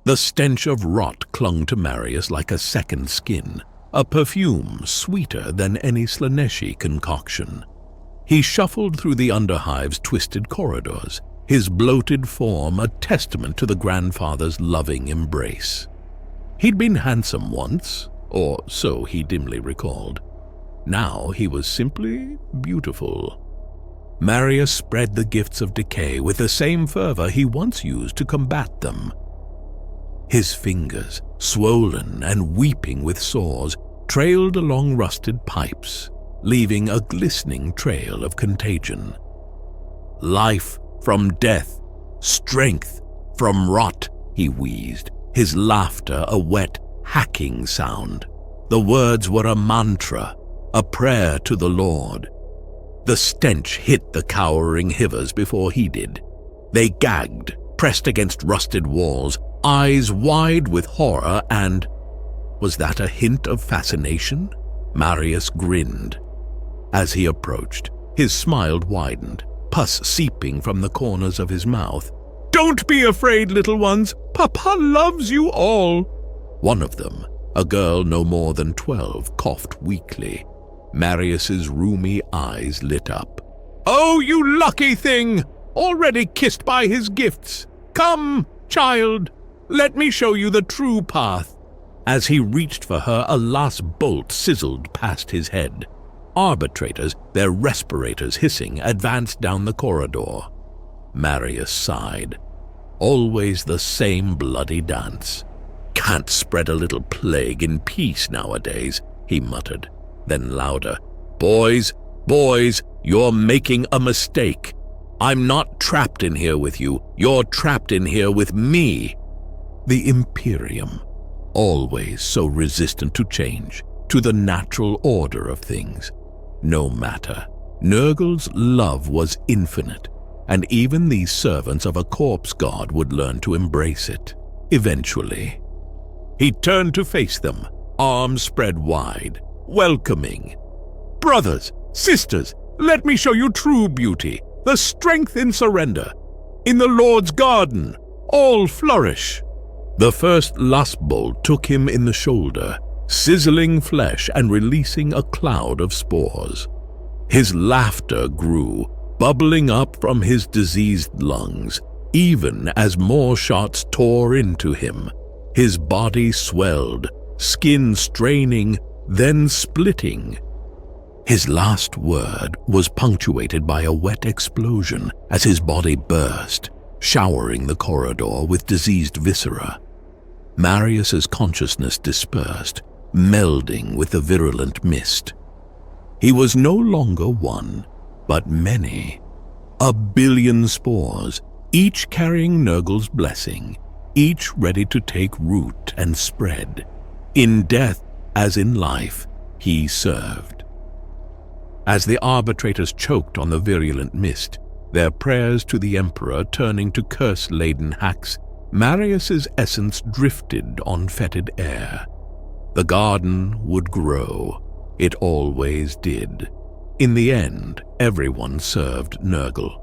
The stench of rot clung to Marius like a second skin, a perfume sweeter than any Slaneshi concoction. He shuffled through the underhive's twisted corridors, his bloated form a testament to the grandfather's loving embrace. He'd been handsome once, or so he dimly recalled. Now he was simply beautiful. Marius spread the gifts of decay with the same fervor he once used to combat them. His fingers, swollen and weeping with sores, trailed along rusted pipes, leaving a glistening trail of contagion. Life from death, strength from rot, he wheezed, his laughter a wet, hacking sound. The words were a mantra, a prayer to the Lord. The stench hit the cowering hivers before he did. They gagged, pressed against rusted walls, eyes wide with horror and... Was that a hint of fascination? Marius grinned. As he approached, his smile widened, pus seeping from the corners of his mouth. "Don't be afraid, little ones. Papa loves you all." One of them, a girl no more than 12, coughed weakly. Marius's rheumy eyes lit up. "Oh, you lucky thing! Already kissed by his gifts! Come, child, let me show you the true path." As he reached for her, a last bolt sizzled past his head. Arbitrators, their respirators hissing, advanced down the corridor. Marius sighed. Always the same bloody dance. "Can't spread a little plague in peace nowadays," he muttered. Then louder, boys, you're making a mistake. I'm not trapped in here with you. You're trapped in here with me." The Imperium, always so resistant to change, to the natural order of things. No matter. Nurgle's love was infinite, and even these servants of a corpse god would learn to embrace it, eventually. He turned to face them, arms spread wide, welcoming. "Brothers, sisters, let me show you true beauty, the strength in surrender. In the Lord's garden, all flourish." The first lust bolt took him in the shoulder, sizzling flesh and releasing a cloud of spores. His laughter grew, bubbling up from his diseased lungs, even as more shots tore into him. His body swelled, skin straining, then splitting. His last word was punctuated by a wet explosion as his body burst, showering the corridor with diseased viscera. Marius's consciousness dispersed, melding with the virulent mist. He was no longer one, but many. A billion spores, each carrying Nurgle's blessing, each ready to take root and spread. In death, as in life, he served. As the arbitrators choked on the virulent mist, their prayers to the Emperor turning to curse-laden hacks, Marius's essence drifted on fetid air. The garden would grow. It always did. In the end, everyone served Nurgle.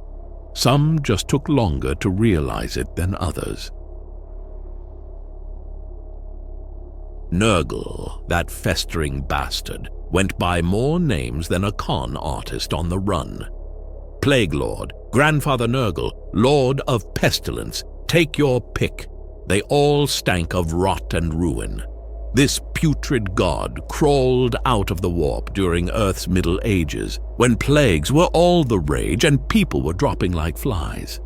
Some just took longer to realize it than others. Nurgle, that festering bastard, went by more names than a con artist on the run. Plague Lord, Grandfather Nurgle, Lord of Pestilence, take your pick. They all stank of rot and ruin. This putrid god crawled out of the warp during Earth's Middle Ages, when plagues were all the rage and people were dropping like flies.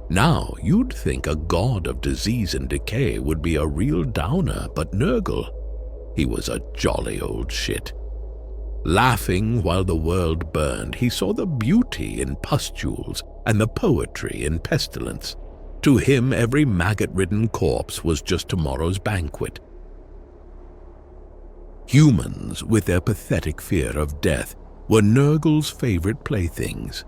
Now you'd think a god of disease and decay would be a real downer, but Nurgle, he was a jolly old shit. Laughing while the world burned, he saw the beauty in pustules and the poetry in pestilence. To him, every maggot-ridden corpse was just tomorrow's banquet. Humans, with their pathetic fear of death, were Nurgle's favorite playthings.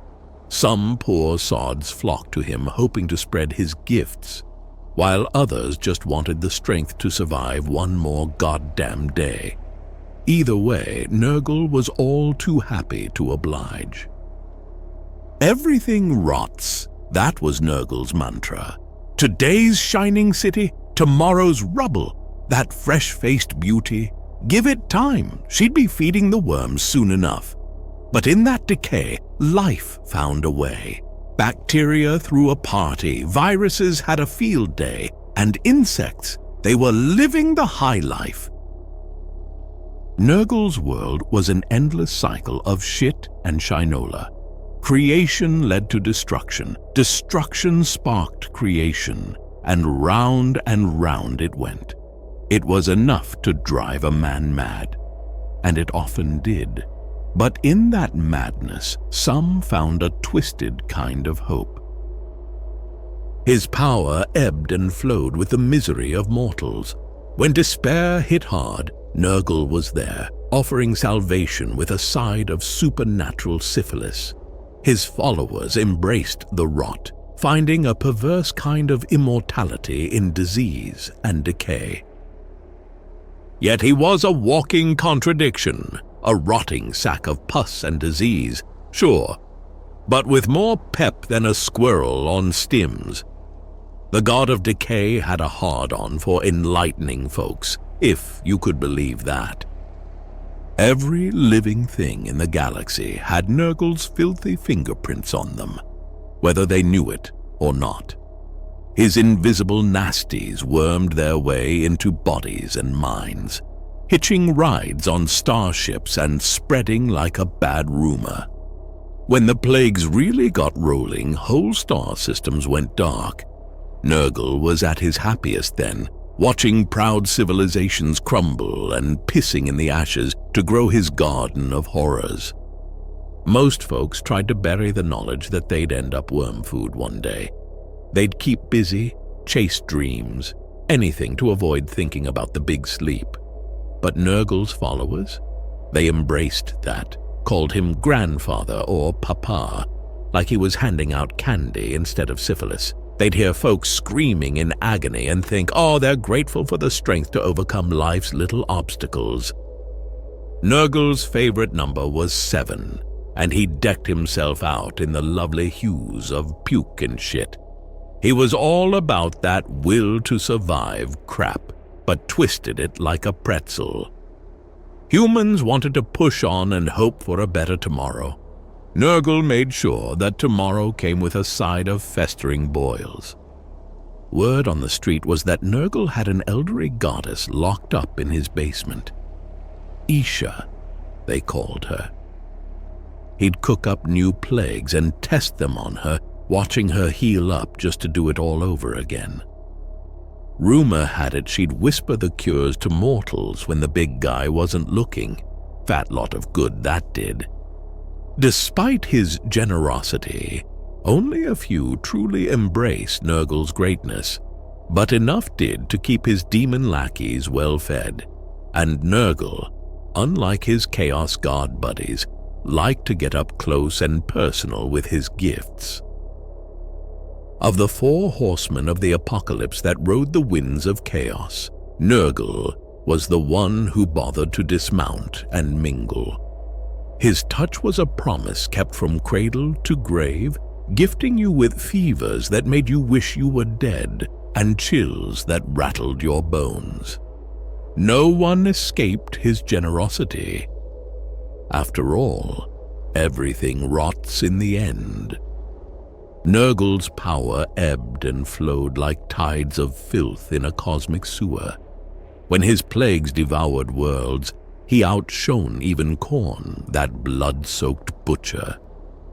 Some poor sods flocked to him hoping to spread his gifts, while others just wanted the strength to survive one more goddamn day. Either way, Nurgle was all too happy to oblige. Everything rots, that was Nurgle's mantra. Today's shining city, tomorrow's rubble, that fresh-faced beauty. Give it time, she'd be feeding the worms soon enough. But in that decay, life found a way. Bacteria threw a party, viruses had a field day, and insects, they were living the high life. Nurgle's world was an endless cycle of shit and shinola. Creation led to destruction, destruction sparked creation, and round it went. It was enough to drive a man mad, and it often did. But in that madness, some found a twisted kind of hope. His power ebbed and flowed with the misery of mortals. When despair hit hard, Nurgle was there, offering salvation with a side of supernatural syphilis. His followers embraced the rot, finding a perverse kind of immortality in disease and decay. Yet he was a walking contradiction, a rotting sack of pus and disease, sure, but with more pep than a squirrel on stims. The god of decay had a hard-on for enlightening folks, if you could believe that. Every living thing in the galaxy had Nurgle's filthy fingerprints on them, whether they knew it or not. His invisible nasties wormed their way into bodies and minds, hitching rides on starships and spreading like a bad rumor. When the plagues really got rolling, whole star systems went dark. Nurgle was at his happiest then, watching proud civilizations crumble and pissing in the ashes to grow his garden of horrors. Most folks tried to bury the knowledge that they'd end up worm food one day. They'd keep busy, chase dreams, anything to avoid thinking about the big sleep. But Nurgle's followers? They embraced that, called him grandfather or papa, like he was handing out candy instead of syphilis. They'd hear folks screaming in agony and think, oh, they're grateful for the strength to overcome life's little obstacles. Nurgle's favorite number was 7, and he decked himself out in the lovely hues of puke and shit. He was all about that will to survive crap, but twisted it like a pretzel. Humans wanted to push on and hope for a better tomorrow. Nurgle made sure that tomorrow came with a side of festering boils. Word on the street was that Nurgle had an elderly goddess locked up in his basement. Isha, they called her. He'd cook up new plagues and test them on her, watching her heal up just to do it all over again. Rumor had it she'd whisper the cures to mortals when the big guy wasn't looking. Fat lot of good that did. Despite his generosity, only a few truly embraced Nurgle's greatness, but enough did to keep his demon lackeys well fed. And Nurgle, unlike his Chaos God buddies, liked to get up close and personal with his gifts. Of the 4 horsemen of the apocalypse that rode the winds of chaos, Nurgle was the one who bothered to dismount and mingle. His touch was a promise kept from cradle to grave, gifting you with fevers that made you wish you were dead and chills that rattled your bones. No one escaped his generosity. After all, everything rots in the end. Nurgle's power ebbed and flowed like tides of filth in a cosmic sewer. When his plagues devoured worlds, he outshone even Khorne, that blood-soaked butcher.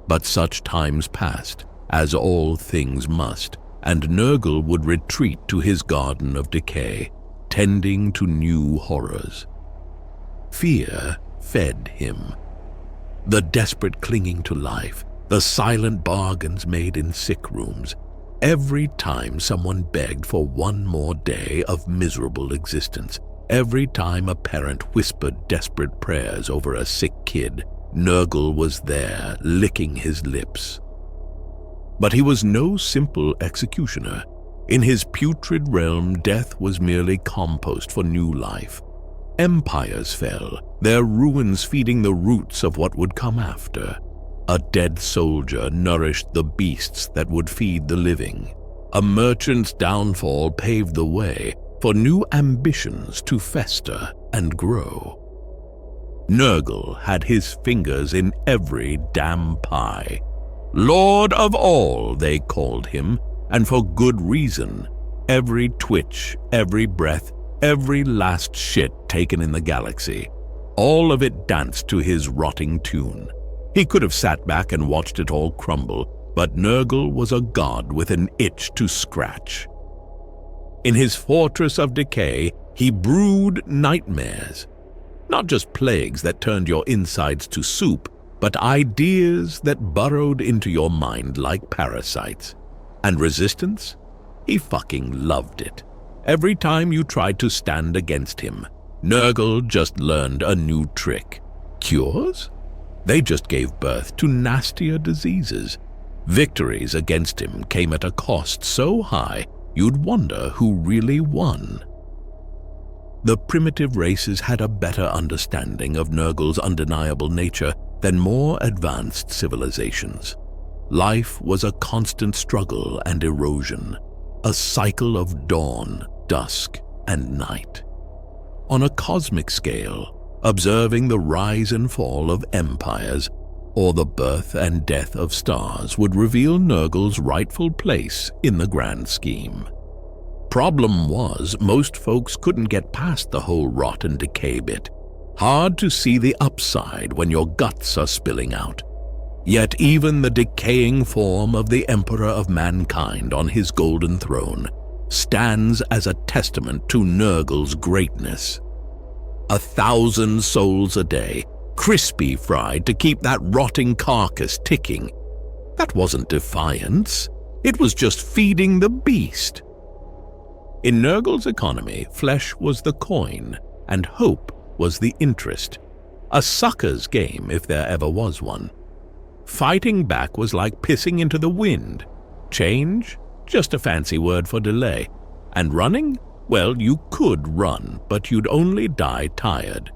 But such times passed, as all things must, and Nurgle would retreat to his garden of decay, tending to new horrors. Fear fed him. The desperate clinging to life, the silent bargains made in sick rooms, every time someone begged for one more day of miserable existence, every time a parent whispered desperate prayers over a sick kid, Nurgle was there, licking his lips. But he was no simple executioner. In his putrid realm, death was merely compost for new life. Empires fell, their ruins feeding the roots of what would come after. A dead soldier nourished the beasts that would feed the living. A merchant's downfall paved the way for new ambitions to fester and grow. Nurgle had his fingers in every damn pie. Lord of all, they called him, and for good reason. Every twitch, every breath, every last shit taken in the galaxy, all of it danced to his rotting tune. He could have sat back and watched it all crumble, but Nurgle was a god with an itch to scratch. In his fortress of decay, he brewed nightmares. Not just plagues that turned your insides to soup, but ideas that burrowed into your mind like parasites. And resistance? He fucking loved it. Every time you tried to stand against him, Nurgle just learned a new trick. Cures? They just gave birth to nastier diseases. Victories against him came at a cost so high, you'd wonder who really won. The primitive races had a better understanding of Nurgle's undeniable nature than more advanced civilizations. Life was a constant struggle and erosion, a cycle of dawn, dusk, and night. On a cosmic scale, observing the rise and fall of empires or the birth and death of stars would reveal Nurgle's rightful place in the grand scheme. Problem was, most folks couldn't get past the whole rot and decay bit. Hard to see the upside when your guts are spilling out. Yet even the decaying form of the Emperor of Mankind on his golden throne stands as a testament to Nurgle's greatness. 1,000 souls a day, crispy fried to keep that rotting carcass ticking. That wasn't defiance. It was just feeding the beast. In Nurgle's economy, flesh was the coin, and hope was the interest. A sucker's game, if there ever was one. Fighting back was like pissing into the wind. Change? Just a fancy word for delay. And running? Well, you could run, but you'd only die tired.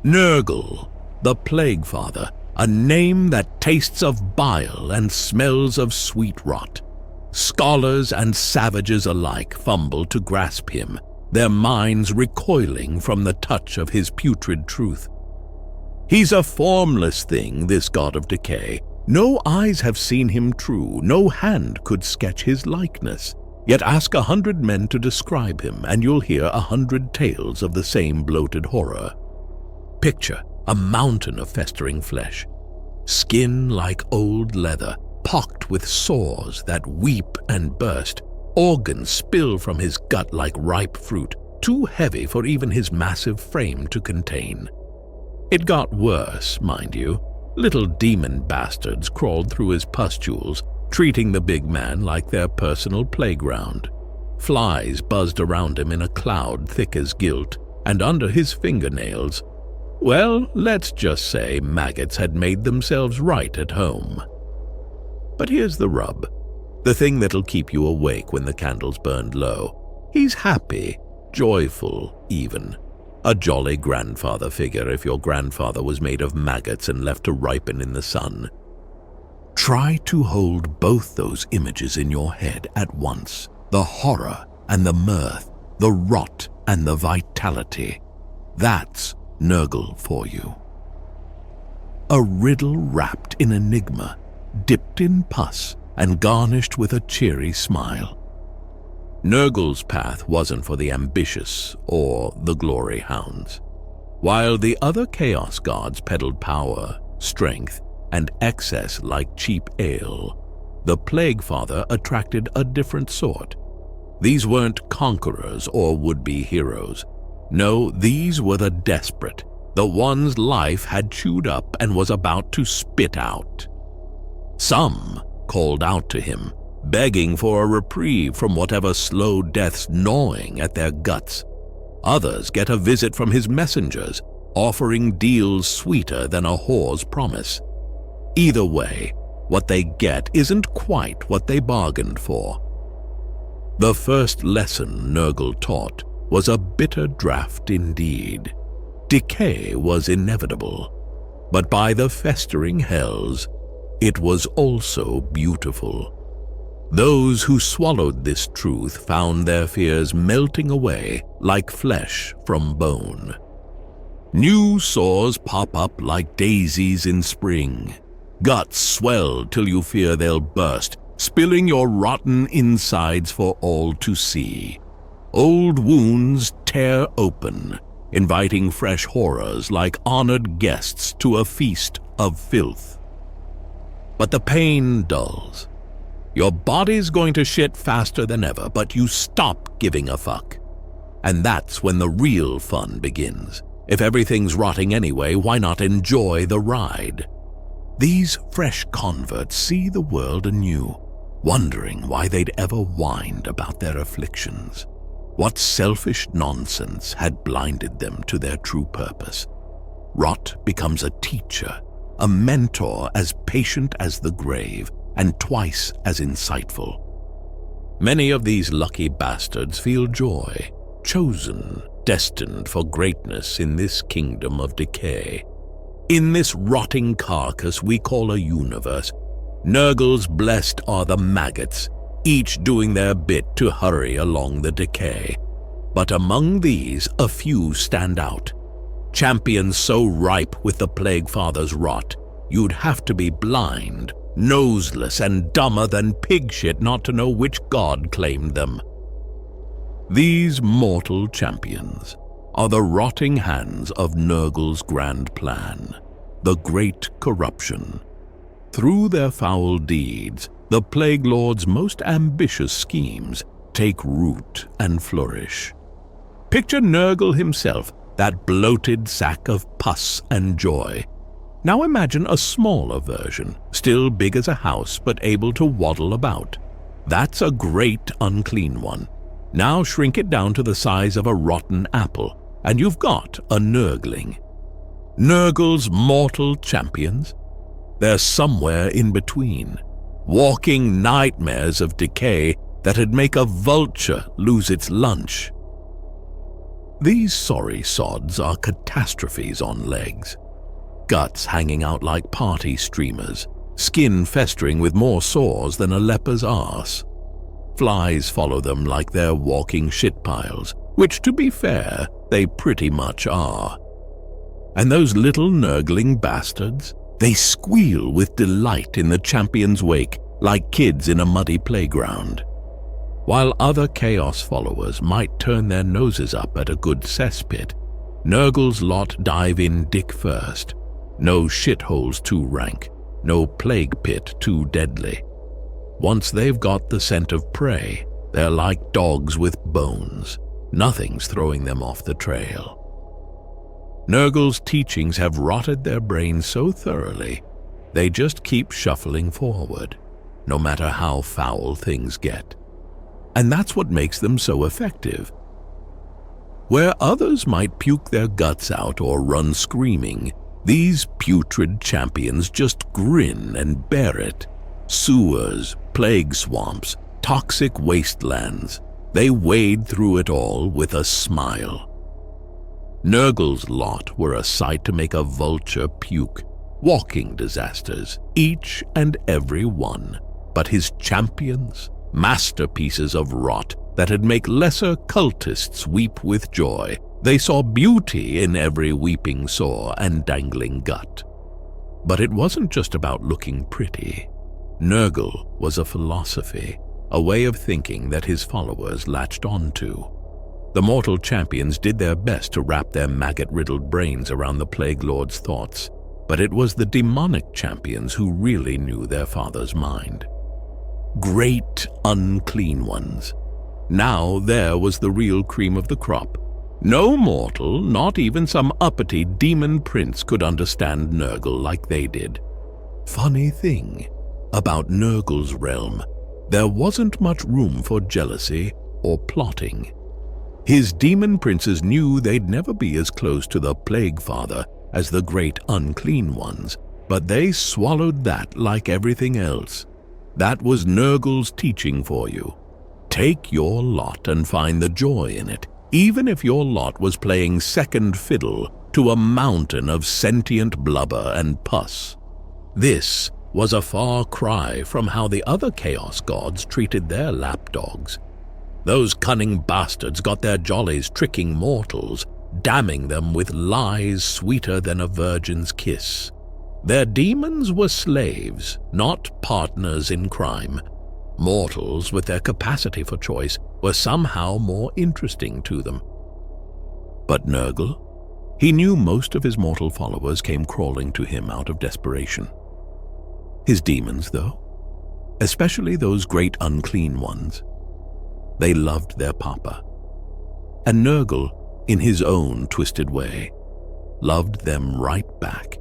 Nurgle, the Plague Father, a name that tastes of bile and smells of sweet rot. Scholars and savages alike fumble to grasp him, their minds recoiling from the touch of his putrid truth. He's a formless thing, this god of decay. No eyes have seen him true, no hand could sketch his likeness. Yet ask 100 men to describe him, and you'll hear 100 tales of the same bloated horror. Picture a mountain of festering flesh, skin like old leather, pocked with sores that weep and burst, organs spill from his gut like ripe fruit, too heavy for even his massive frame to contain. It got worse, mind you. Little demon bastards crawled through his pustules, treating the big man like their personal playground. Flies buzzed around him in a cloud thick as guilt, and under his fingernails, well, let's just say maggots had made themselves right at home. But here's the rub, the thing that'll keep you awake when the candles burned low. He's happy, joyful even. A jolly grandfather figure if your grandfather was made of maggots and left to ripen in the sun. Try to hold both those images in your head at once, the horror and the mirth, the rot and the vitality. That's Nurgle for you. A riddle wrapped in enigma, dipped in pus and garnished with a cheery smile. Nurgle's path wasn't for the ambitious or the glory hounds. While the other chaos gods peddled power, strength, and excess like cheap ale, the Plague Father attracted a different sort. These weren't conquerors or would-be heroes. No, these were the desperate, the ones life had chewed up and was about to spit out. Some called out to him, begging for a reprieve from whatever slow death's gnawing at their guts. Others get a visit from his messengers, offering deals sweeter than a whore's promise. Either way, what they get isn't quite what they bargained for. The first lesson Nurgle taught was a bitter draught indeed. Decay was inevitable, but by the festering hells, it was also beautiful. Those who swallowed this truth found their fears melting away like flesh from bone. New sores pop up like daisies in spring. Guts swell till you fear they'll burst, spilling your rotten insides for all to see. Old wounds tear open, inviting fresh horrors like honored guests to a feast of filth. But the pain dulls. Your body's going to shit faster than ever, but you stop giving a fuck. And that's when the real fun begins. If everything's rotting anyway, why not enjoy the ride? These fresh converts see the world anew, wondering why they'd ever whined about their afflictions. What selfish nonsense had blinded them to their true purpose? Rot becomes a teacher, a mentor as patient as the grave, and twice as insightful. Many of these lucky bastards feel joy, chosen, destined for greatness in this kingdom of decay. In this rotting carcass we call a universe, Nurgle's blessed are the maggots, each doing their bit to hurry along the decay. But among these, a few stand out. Champions so ripe with the Plague Father's rot, you'd have to be blind, noseless, and dumber than pig shit not to know which god claimed them. These mortal champions are the rotting hands of Nurgle's grand plan, the great corruption. Through their foul deeds, the Plague Lord's most ambitious schemes take root and flourish. Picture Nurgle himself, that bloated sack of pus and joy. Now imagine a smaller version, still big as a house but able to waddle about. That's a great unclean one. Now shrink it down to the size of a rotten apple, and you've got a Nurgling. Nurgle's mortal champions? They're somewhere in between, walking nightmares of decay that'd make a vulture lose its lunch. These sorry sods are catastrophes on legs. Guts hanging out like party streamers, skin festering with more sores than a leper's arse. Flies follow them like they're walking shit piles, which, to be fair, they pretty much are. And those little Nurgling bastards, they squeal with delight in the champion's wake like kids in a muddy playground. While other chaos followers might turn their noses up at a good cesspit, Nurgle's lot dive in dick first. No shitholes too rank, no plague pit too deadly. Once they've got the scent of prey, they're like dogs with bones. Nothing's throwing them off the trail. Nurgle's teachings have rotted their brains so thoroughly, they just keep shuffling forward, no matter how foul things get. And that's what makes them so effective. Where others might puke their guts out or run screaming, these putrid champions just grin and bear it. Sewers, plague swamps, toxic wastelands, they wade through it all with a smile. Nurgle's lot were a sight to make a vulture puke, walking disasters, each and every one. But his champions, masterpieces of rot that'd make lesser cultists weep with joy. They saw beauty in every weeping sore and dangling gut. But it wasn't just about looking pretty. Nurgle was a philosophy, a way of thinking that his followers latched onto. The mortal champions did their best to wrap their maggot-riddled brains around the Plague Lord's thoughts, but it was the demonic champions who really knew their father's mind. Great unclean ones. Now there was the real cream of the crop. No mortal, not even some uppity demon prince, could understand Nurgle like they did. Funny thing, about Nurgle's realm, there wasn't much room for jealousy or plotting. His demon princes knew they'd never be as close to the Plague Father as the great unclean ones, but they swallowed that like everything else. That was Nurgle's teaching for you. Take your lot and find the joy in it, even if your lot was playing second fiddle to a mountain of sentient blubber and pus. This was a far cry from how the other Chaos gods treated their lapdogs. Those cunning bastards got their jollies tricking mortals, damning them with lies sweeter than a virgin's kiss. Their demons were slaves, not partners in crime. Mortals, with their capacity for choice, were somehow more interesting to them. But Nurgle? He knew most of his mortal followers came crawling to him out of desperation. His demons, though, especially those great unclean ones, they loved their papa. And Nurgle, in his own twisted way, loved them right back.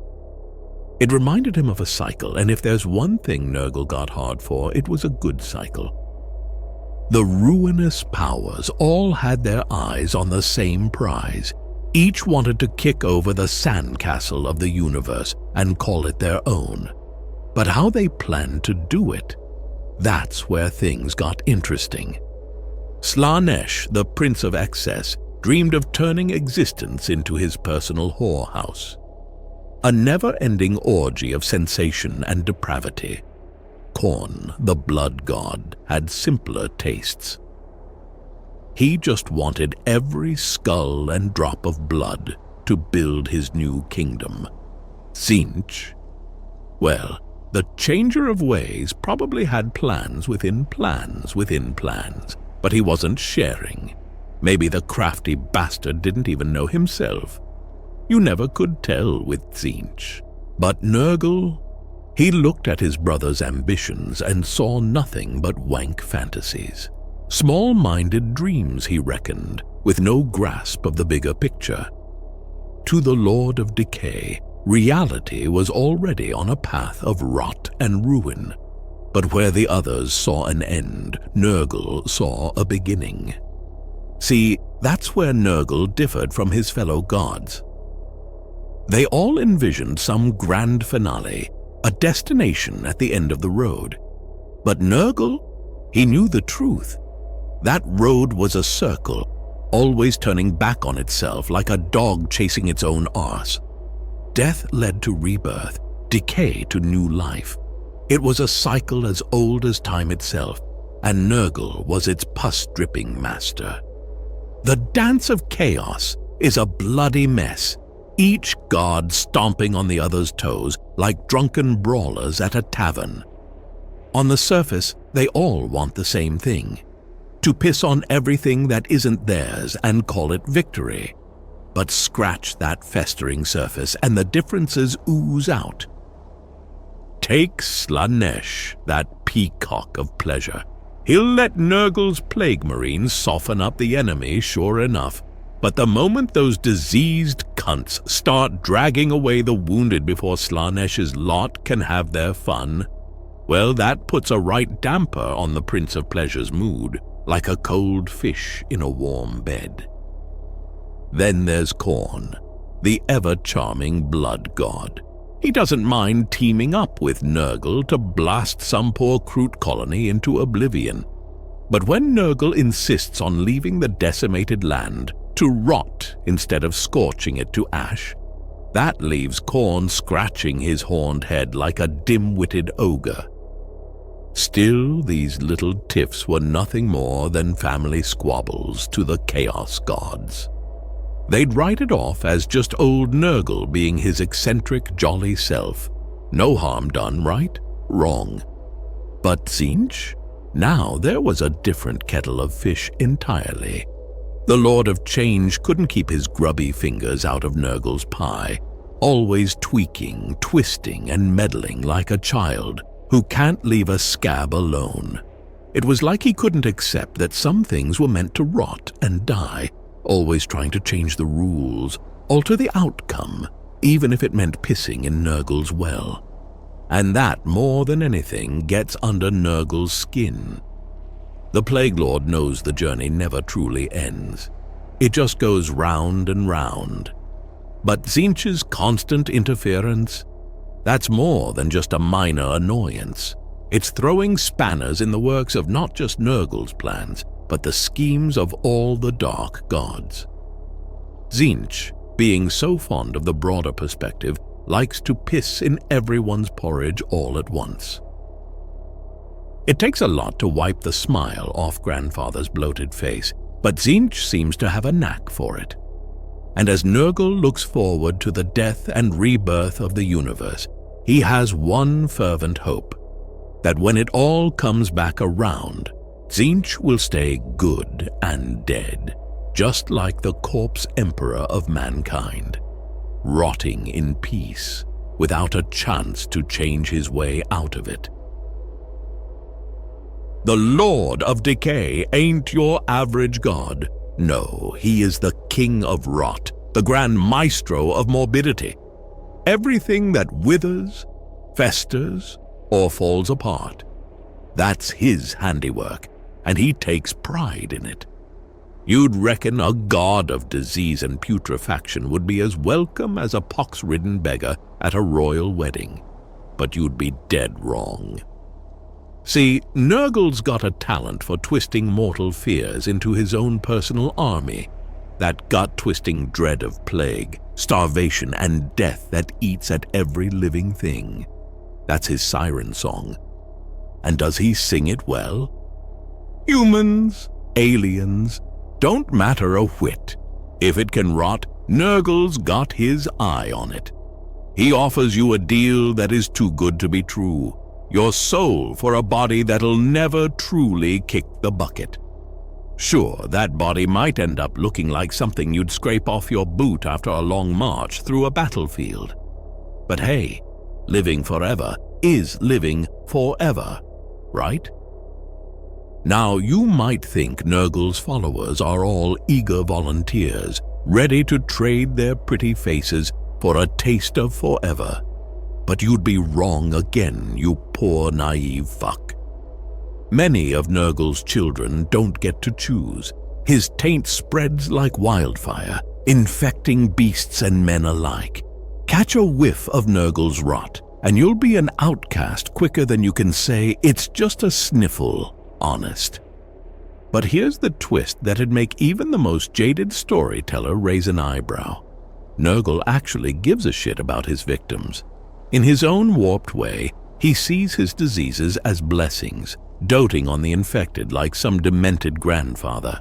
It reminded him of a cycle, and if there's one thing Nurgle got hard for, it was a good cycle. The ruinous powers all had their eyes on the same prize. Each wanted to kick over the sandcastle of the universe and call it their own. But how they planned to do it, that's where things got interesting. Slaanesh, the Prince of Excess, dreamed of turning existence into his personal whorehouse. A never-ending orgy of sensation and depravity. Khorne, the blood god, had simpler tastes. He just wanted every skull and drop of blood to build his new kingdom. Tzeentch, well, the Changer of Ways probably had plans within plans within plans, but he wasn't sharing. Maybe the crafty bastard didn't even know himself. You never could tell with Tzeentch. But Nurgle, he looked at his brother's ambitions and saw nothing but wank fantasies. Small-minded dreams, he reckoned, with no grasp of the bigger picture. To the Lord of Decay, reality was already on a path of rot and ruin. But where the others saw an end, Nurgle saw a beginning. See, that's where Nurgle differed from his fellow gods. They all envisioned some grand finale, a destination at the end of the road. But Nurgle, he knew the truth. That road was a circle, always turning back on itself like a dog chasing its own arse. Death led to rebirth, decay to new life. It was a cycle as old as time itself, and Nurgle was its pus-dripping master. The dance of chaos is a bloody mess, each god stomping on the other's toes like drunken brawlers at a tavern. On the surface, they all want the same thing: to piss on everything that isn't theirs and call it victory. But scratch that festering surface and the differences ooze out. Take Slaanesh, that peacock of pleasure. He'll let Nurgle's plague marines soften up the enemy, sure enough. But the moment those diseased cunts start dragging away the wounded before Slaanesh's lot can have their fun, well, that puts a right damper on the Prince of Pleasure's mood, like a cold fish in a warm bed. Then there's Khorne, the ever-charming blood god. He doesn't mind teaming up with Nurgle to blast some poor Kroot colony into oblivion. But when Nurgle insists on leaving the decimated land to rot instead of scorching it to ash, that leaves Khorne scratching his horned head like a dim-witted ogre. Still, these little tiffs were nothing more than family squabbles to the Chaos gods. They'd write it off as just old Nurgle being his eccentric, jolly self. No harm done, right? Wrong. But Tzeentch? Now there was a different kettle of fish entirely. The Lord of Change couldn't keep his grubby fingers out of Nurgle's pie, always tweaking, twisting, and meddling like a child who can't leave a scab alone. It was like he couldn't accept that some things were meant to rot and die, always trying to change the rules, alter the outcome, even if it meant pissing in Nurgle's well. And that, more than anything, gets under Nurgle's skin. The Plague Lord knows the journey never truly ends. It just goes round and round. But Tzeentch's constant interference, that's more than just a minor annoyance. It's throwing spanners in the works of not just Nurgle's plans, but the schemes of all the dark gods. Tzeentch, being so fond of the broader perspective, likes to piss in everyone's porridge all at once. It takes a lot to wipe the smile off Grandfather's bloated face, but Tzeentch seems to have a knack for it. And as Nurgle looks forward to the death and rebirth of the universe, he has one fervent hope, that when it all comes back around, Tzeentch will stay good and dead, just like the corpse emperor of mankind, rotting in peace, without a chance to change his way out of it. The Lord of Decay ain't your average god. No, he is the king of rot, the grand maestro of morbidity. Everything that withers, festers, or falls apart, that's his handiwork, and he takes pride in it. You'd reckon a god of disease and putrefaction would be as welcome as a pox-ridden beggar at a royal wedding, but you'd be dead wrong. See, Nurgle's got a talent for twisting mortal fears into his own personal army, that gut-twisting dread of plague, starvation, and death that eats at every living thing. That's his siren song. And does he sing it well? Humans, aliens, don't matter a whit. If it can rot, Nurgle's got his eye on it. He offers you a deal that is too good to be true. Your soul for a body that'll never truly kick the bucket. Sure, that body might end up looking like something you'd scrape off your boot after a long march through a battlefield. But hey, living forever is living forever, right? Now, you might think Nurgle's followers are all eager volunteers, ready to trade their pretty faces for a taste of forever. But you'd be wrong again, you poor naive fuck. Many of Nurgle's children don't get to choose. His taint spreads like wildfire, infecting beasts and men alike. Catch a whiff of Nurgle's rot, and you'll be an outcast quicker than you can say it's just a sniffle, honest. But here's the twist that'd make even the most jaded storyteller raise an eyebrow. Nurgle actually gives a shit about his victims. In his own warped way, he sees his diseases as blessings, doting on the infected like some demented grandfather.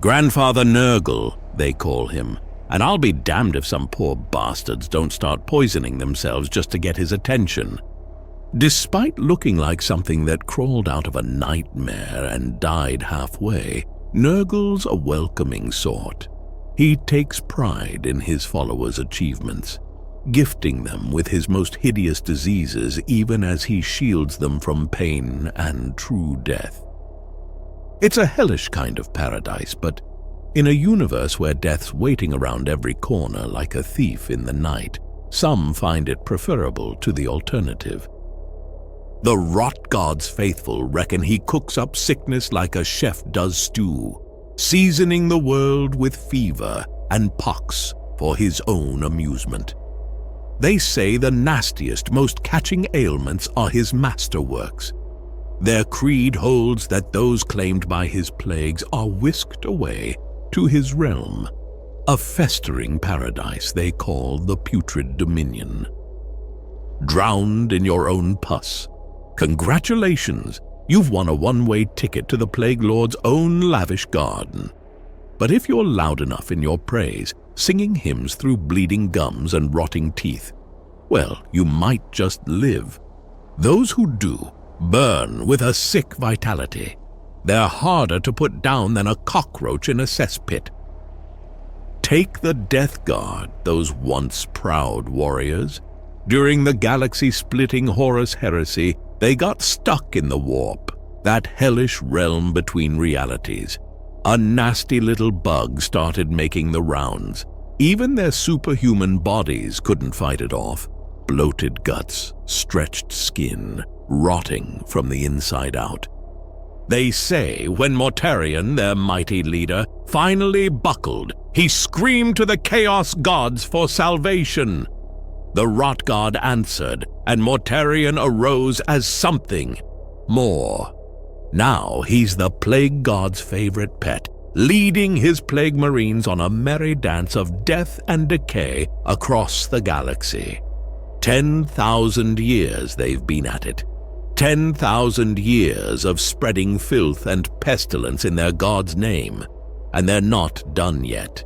Grandfather Nurgle, they call him, and I'll be damned if some poor bastards don't start poisoning themselves just to get his attention. Despite looking like something that crawled out of a nightmare and died halfway, Nurgle's a welcoming sort. He takes pride in his followers' achievements, gifting them with his most hideous diseases even as he shields them from pain and true death. It's a hellish kind of paradise, but in a universe where death's waiting around every corner like a thief in the night, some find it preferable to the alternative. The rot god's faithful reckon he cooks up sickness like a chef does stew, seasoning the world with fever and pox for his own amusement. They say the nastiest, most catching ailments are his masterworks. Their creed holds that those claimed by his plagues are whisked away to his realm, a festering paradise they call the Putrid Dominion. Drowned in your own pus. Congratulations, you've won a one-way ticket to the Plague Lord's own lavish garden. But if you're loud enough in your praise, singing hymns through bleeding gums and rotting teeth, well, you might just live. Those who do burn with a sick vitality. They're harder to put down than a cockroach in a cesspit. Take the Death Guard, those once proud warriors. During the galaxy-splitting Horus heresy, they got stuck in the warp, that hellish realm between realities. A nasty little bug started making the rounds. Even their superhuman bodies couldn't fight it off. Bloated guts, stretched skin, rotting from the inside out. They say when Mortarion, their mighty leader, finally buckled, he screamed to the Chaos Gods for salvation. The Rot God answered, and Mortarion arose as something more. Now he's the Plague God's favorite pet, leading his plague marines on a merry dance of death and decay across the galaxy. 10,000 years they've been at it. 10,000 years of spreading filth and pestilence in their god's name, and they're not done yet.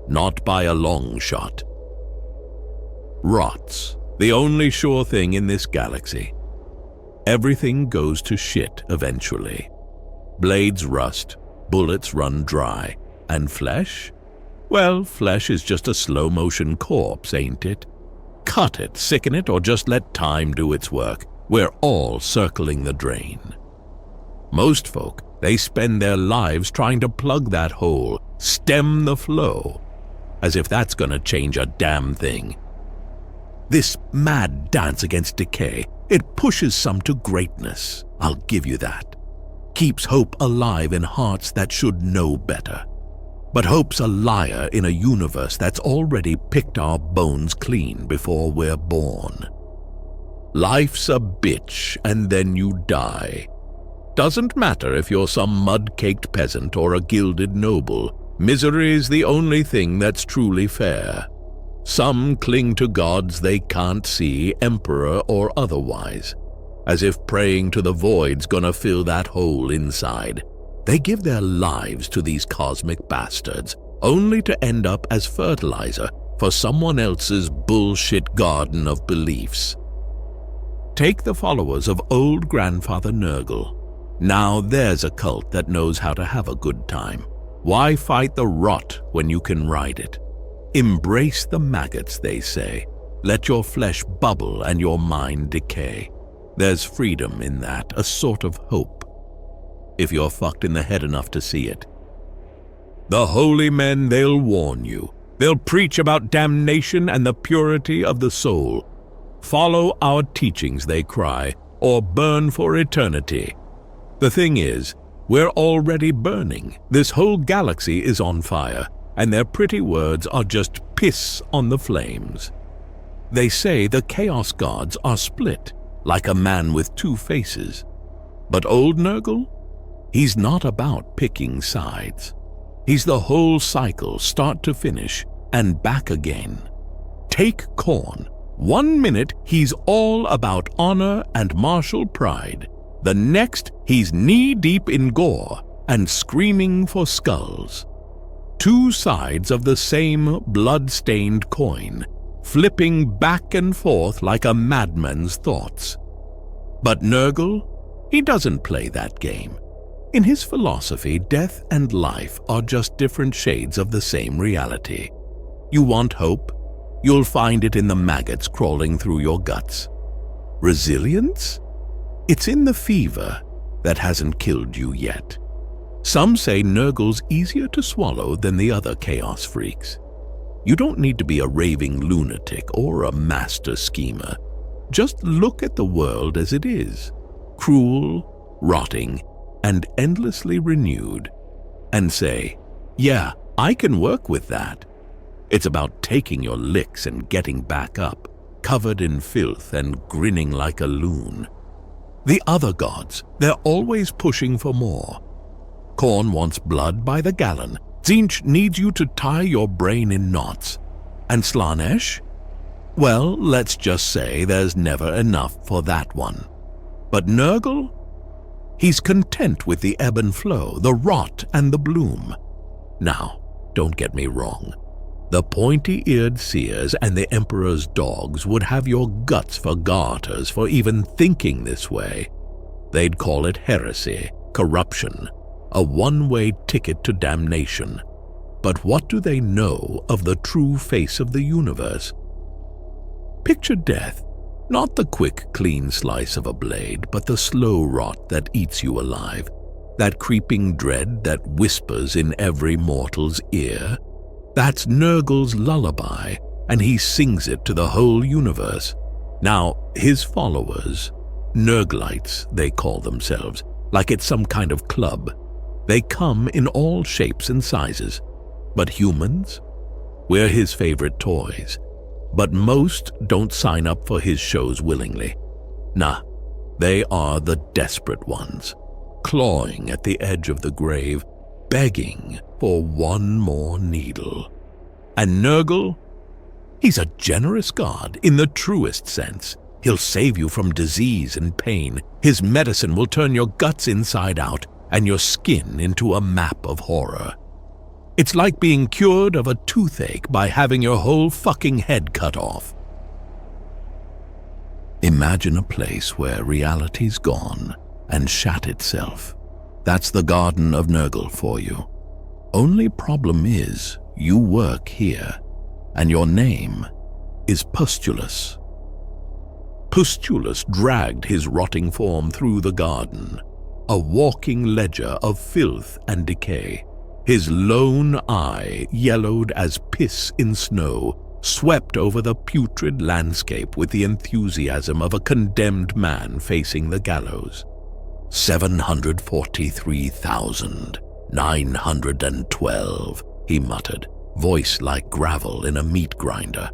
Not by a long shot. Rot's the only sure thing in this galaxy. Everything goes to shit eventually. Blades rust, bullets run dry, and flesh? Well, flesh is just a slow-motion corpse, ain't it? Cut it, sicken it, or just let time do its work. We're all circling the drain. Most folk, they spend their lives trying to plug that hole, stem the flow, as if that's gonna change a damn thing. This mad dance against decay, it pushes some to greatness, I'll give you that. Keeps hope alive in hearts that should know better. But hope's a liar in a universe that's already picked our bones clean before we're born. Life's a bitch and then you die. Doesn't matter if you're some mud-caked peasant or a gilded noble, misery's the only thing that's truly fair. Some cling to gods they can't see, emperor or otherwise, as if praying to the void's gonna fill that hole inside. They give their lives to these cosmic bastards, only to end up as fertilizer for someone else's bullshit garden of beliefs. Take the followers of old grandfather Nurgle. Now there's a cult that knows how to have a good time. Why fight the rot when you can ride it? Embrace the maggots, they say. Let your flesh bubble and your mind decay. There's freedom in that, a sort of hope, if you're fucked in the head enough to see it. The holy men, they'll warn you. They'll preach about damnation and the purity of the soul. Follow our teachings, they cry, or burn for eternity. The thing is, we're already burning. This whole galaxy is on fire, and their pretty words are just piss on the flames. They say the Chaos Gods are split, like a man with two faces. But old Nurgle? He's not about picking sides. He's the whole cycle, start to finish, and back again. Take Khorne. 1 minute, he's all about honor and martial pride. The next, he's knee-deep in gore and screaming for skulls. Two sides of the same blood-stained coin, flipping back and forth like a madman's thoughts. But Nurgle, he doesn't play that game. In his philosophy, death and life are just different shades of the same reality. You want hope? You'll find it in the maggots crawling through your guts. Resilience? It's in the fever that hasn't killed you yet. Some say Nurgle's easier to swallow than the other chaos freaks. You don't need to be a raving lunatic or a master schemer. Just look at the world as it is, cruel, rotting, and endlessly renewed, and say, yeah, I can work with that. It's about taking your licks and getting back up, covered in filth and grinning like a loon. The other gods, they're always pushing for more. Khorne wants blood by the gallon. Tzeentch needs you to tie your brain in knots. And Slaanesh? Well, let's just say there's never enough for that one. But Nurgle? He's content with the ebb and flow, the rot and the bloom. Now, don't get me wrong. The pointy-eared seers and the Emperor's dogs would have your guts for garters for even thinking this way. They'd call it heresy, corruption, a one-way ticket to damnation. But what do they know of the true face of the universe? Picture death, not the quick, clean slice of a blade, but the slow rot that eats you alive, that creeping dread that whispers in every mortal's ear. That's Nurgle's lullaby, and he sings it to the whole universe. Now, his followers, Nurglites they call themselves, like it's some kind of club. They come in all shapes and sizes. But humans? We're his favorite toys. But most don't sign up for his shows willingly. Nah, they are the desperate ones, clawing at the edge of the grave, begging for one more needle. And Nurgle? He's a generous god in the truest sense. He'll save you from disease and pain. His medicine will turn your guts inside out and your skin into a map of horror. It's like being cured of a toothache by having your whole fucking head cut off. Imagine a place where reality's gone and shat itself. That's the Garden of Nurgle for you. Only problem is, you work here, and your name is Pustulus. Pustulus dragged his rotting form through the garden, a walking ledger of filth and decay. His lone eye, yellowed as piss in snow, swept over the putrid landscape with the enthusiasm of a condemned man facing the gallows. 743,912, he muttered, voice like gravel in a meat grinder.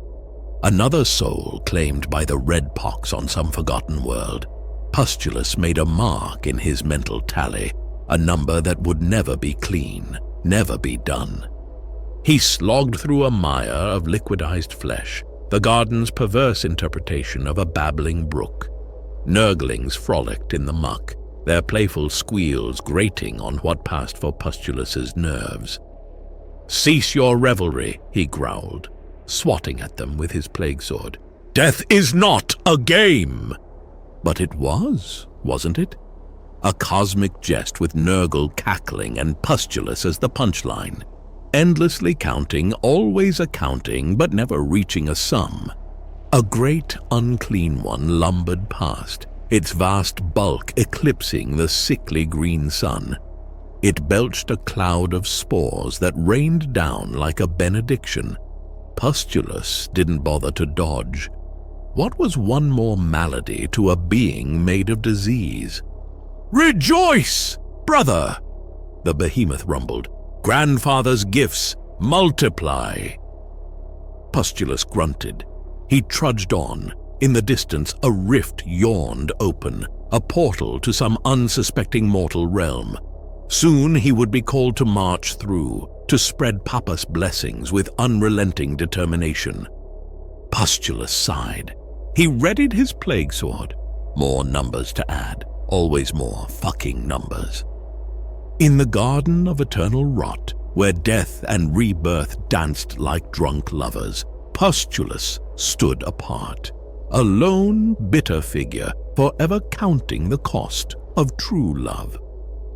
Another soul claimed by the red pox on some forgotten world. Pustulus made a mark in his mental tally, a number that would never be clean, never be done. He slogged through a mire of liquidized flesh, the garden's perverse interpretation of a babbling brook. Nurglings frolicked in the muck, their playful squeals grating on what passed for Pustulus's nerves. "Cease your revelry," he growled, swatting at them with his plague sword. "Death is not a game!" But it was, wasn't it? A cosmic jest with Nurgle cackling and Pustulus as the punchline. Endlessly counting, always accounting, but never reaching a sum. A great unclean one lumbered past, its vast bulk eclipsing the sickly green sun. It belched a cloud of spores that rained down like a benediction. Pustulus didn't bother to dodge. What was one more malady to a being made of disease? "Rejoice, brother!" the behemoth rumbled. "Grandfather's gifts multiply!" Pustulus grunted. He trudged on. In the distance, a rift yawned open, a portal to some unsuspecting mortal realm. Soon he would be called to march through, to spread Papa's blessings with unrelenting determination. Pustulus sighed. He readied his plague sword. More numbers to add, always more fucking numbers. In the garden of eternal rot, where death and rebirth danced like drunk lovers, Pustulus stood apart, a lone, bitter figure, forever counting the cost of true love.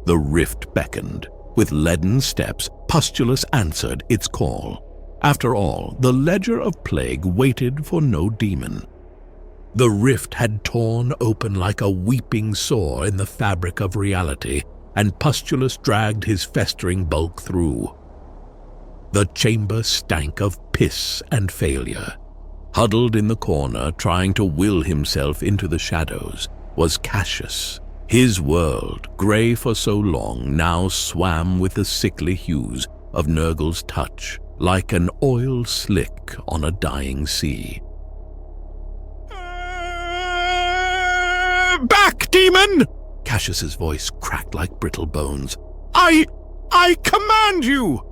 The rift beckoned. With leaden steps, Pustulus answered its call. After all, the ledger of plague waited for no demon. The rift had torn open like a weeping sore in the fabric of reality, and Pustulus dragged his festering bulk through. The chamber stank of piss and failure. Huddled in the corner, trying to will himself into the shadows, was Casas. His world, grey for so long, now swam with the sickly hues of Nurgle's touch, like an oil slick on a dying sea. "Back, demon!" Cassius's voice cracked like brittle bones. I command you!"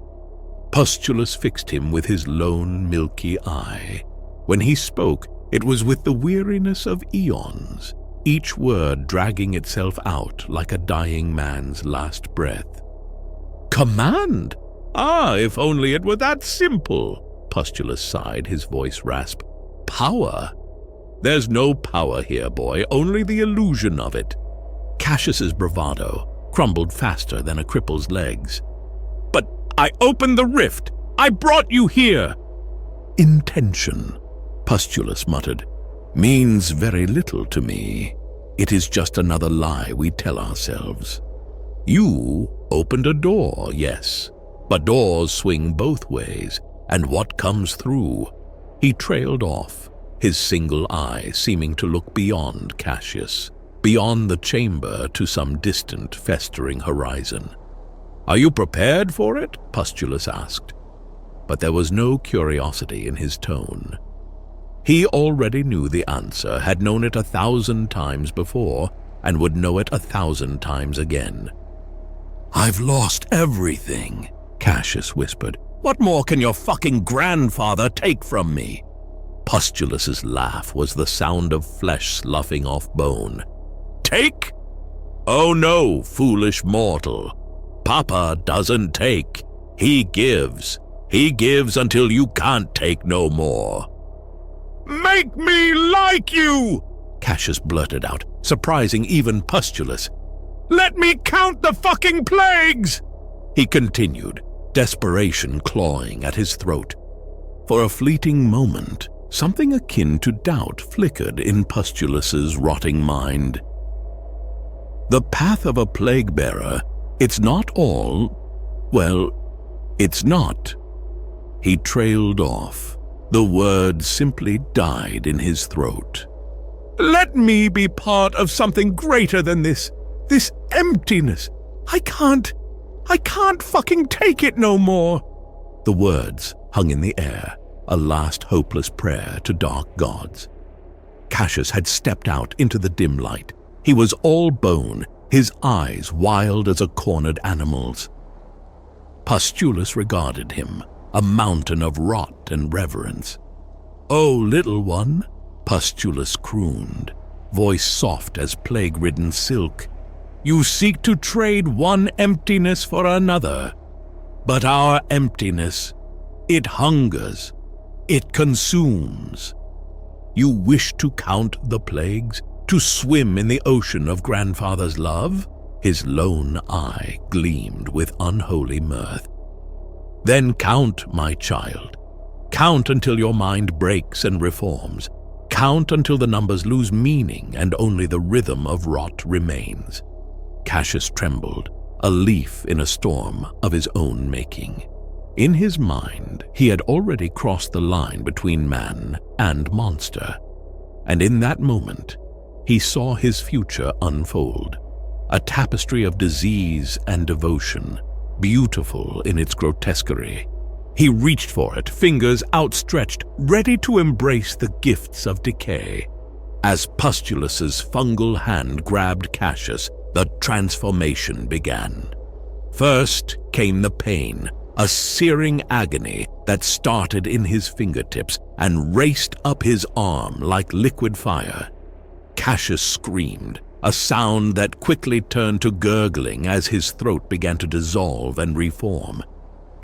Pustulus fixed him with his lone, milky eye. When he spoke, it was with the weariness of eons, each word dragging itself out like a dying man's last breath. "Command? Ah, if only it were that simple," Pustulus sighed, his voice rasped. "Power? There's no power here, boy, only the illusion of it." Cassius's bravado crumbled faster than a cripple's legs. "But I opened the rift! I brought you here!" "Intention," Pustulus muttered, "means very little to me. It is just another lie we tell ourselves. You opened a door, yes, but doors swing both ways, and what comes through?" He trailed off, his single eye seeming to look beyond Cassius, beyond the chamber to some distant, festering horizon. "Are you prepared for it?" Pustulus asked. But there was no curiosity in his tone. He already knew the answer, had known it 1,000 times before, and would know it 1,000 times again. "I've lost everything," Casas whispered. "What more can your fucking grandfather take from me?" Pustulus's laugh was the sound of flesh sloughing off bone. "Take? Oh no, foolish mortal. Papa doesn't take. He gives. He gives until you can't take no more." "Make me like you!" Casas blurted out, surprising even Pustulus. "Let me count the fucking plagues!" He continued, desperation clawing at his throat. For a fleeting moment, something akin to doubt flickered in Pustulus's rotting mind. The path of a plague-bearer, it's not all, well, it's not. He trailed off. The words simply died in his throat. "Let me be part of something greater than this emptiness. I can't fucking take it no more." The words hung in the air, a last hopeless prayer to dark gods. Casas had stepped out into the dim light. He was all bone, his eyes wild as a cornered animal's. Pustulus regarded him, a mountain of rot and reverence. "Oh, little one," Pustulus crooned, voice soft as plague-ridden silk, "you seek to trade one emptiness for another. But our emptiness, it hungers, it consumes. You wish to count the plagues, to swim in the ocean of grandfather's love?" His lone eye gleamed with unholy mirth. "Then count, my child. Count until your mind breaks and reforms. Count until the numbers lose meaning and only the rhythm of rot remains." Casas trembled, a leaf in a storm of his own making. In his mind, he had already crossed the line between man and monster, and in that moment, he saw his future unfold, a tapestry of disease and devotion, beautiful in its grotesquerie. He reached for it, fingers outstretched, ready to embrace the gifts of decay. As Pustulus's fungal hand grabbed Casas, the transformation began. First came the pain, a searing agony that started in his fingertips and raced up his arm like liquid fire. Casas screamed, a sound that quickly turned to gurgling as his throat began to dissolve and reform.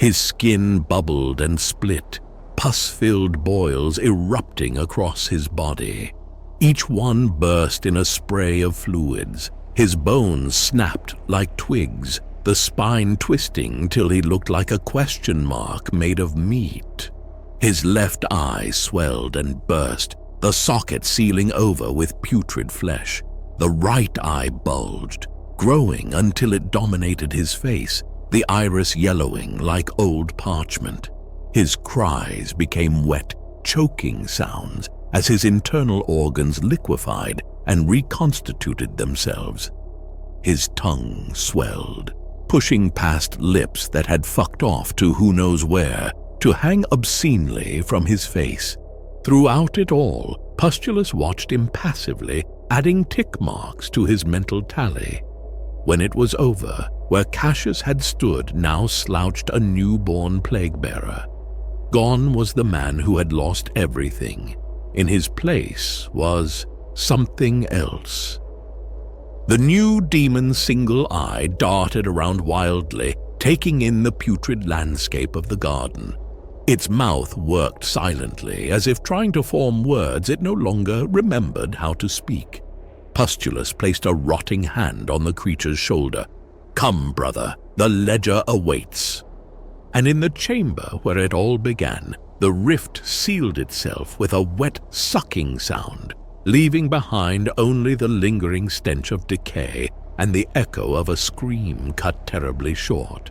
His skin bubbled and split, pus-filled boils erupting across his body. Each one burst in a spray of fluids. His bones snapped like twigs, the spine twisting till he looked like a question mark made of meat. His left eye swelled and burst, the socket sealing over with putrid flesh. The right eye bulged, growing until it dominated his face, the iris yellowing like old parchment. His cries became wet, choking sounds as his internal organs liquefied and reconstituted themselves. His tongue swelled, pushing past lips that had fucked off to who knows where, to hang obscenely from his face. Throughout it all, Pustulus watched impassively, adding tick marks to his mental tally. When it was over, where Casas had stood now slouched a newborn plague-bearer. Gone was the man who had lost everything. In his place was something else. The new demon's single eye darted around wildly, taking in the putrid landscape of the garden. Its mouth worked silently, as if trying to form words it no longer remembered how to speak. Pustulus placed a rotting hand on the creature's shoulder. "Come, brother, the ledger awaits." And in the chamber where it all began, the rift sealed itself with a wet sucking sound, leaving behind only the lingering stench of decay and the echo of a scream cut terribly short.